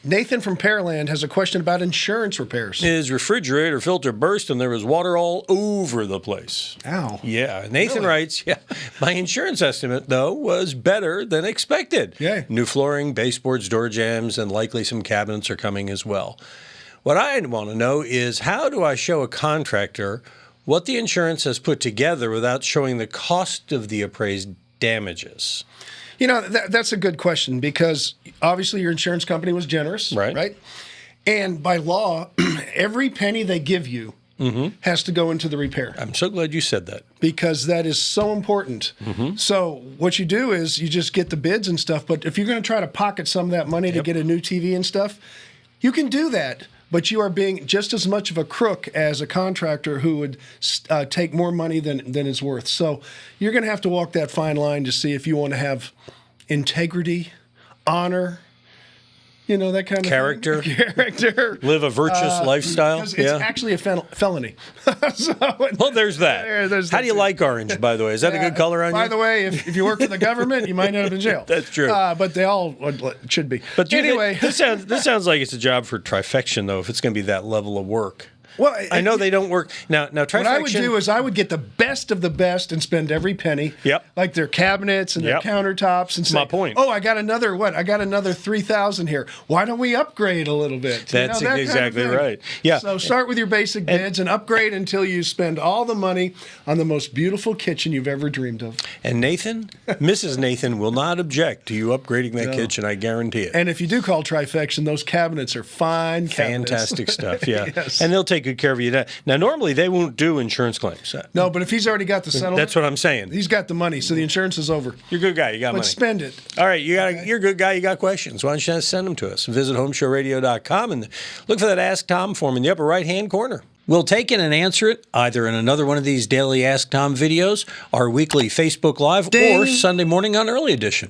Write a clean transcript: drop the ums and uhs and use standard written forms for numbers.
Nathan from Pearland has a question about insurance repairs. His refrigerator filter burst and there was water all over the place. Ow. Yeah. Nathan Really? writes, my insurance estimate, though, was better than expected. Yay. New flooring, baseboards, door jambs, and likely some cabinets are coming as well. What I want to know is, how do I show a contractor what the insurance has put together without showing the cost of the appraised damages? You know, that's a good question, because obviously your insurance company was generous, right? And by law, every penny they give you has to go into the repair. I'm so glad you said that. Because that is so important. So what you do is you just get the bids and stuff, but if you're going to try to pocket some of that money to get a new TV and stuff, you can do that. But you are being just as much of a crook as a contractor who would take more money than it's worth. So you're going to have to walk that fine line to see if you want to have integrity, honor, you know, that kind of character. Character. Live a virtuous lifestyle. It's actually a felony. Well, there's that. How do you like orange, by the way? Is that a good color on you? By the way, if you work for the government, you might end up in jail. That's true. But they all should be. But anyway. This sounds like it's a job for Trifection, though, if it's going to be that level of work. Well, I know they don't work now. Trifection. What I would do is I would get the best of the best and spend every penny. Yep. Like their cabinets and their countertops, and say, my point. Oh, I got another $3,000 here. Why don't we upgrade a little bit? That's that exactly kind of right. Yeah. So start with your basic bids and upgrade until you spend all the money on the most beautiful kitchen you've ever dreamed of. And Nathan, Mrs. Nathan will not object to you upgrading that kitchen. I guarantee it. And if you do call Trifection, those cabinets are fine cabinets. Fantastic stuff. Yeah. Yes. And they'll take good care of you. Now, normally they won't do insurance claims. No, but if he's already got the settlement, that's what I'm saying. He's got the money, so the insurance is over. You're a good guy. You got money. But spend it. All right, you're a good guy. You got questions. Why don't you send them to us? Visit HomeShowRadio.com and look for that Ask Tom form in the upper right-hand corner. We'll take it and answer it either in another one of these daily Ask Tom videos, our weekly Facebook Live, or Sunday morning on Early Edition.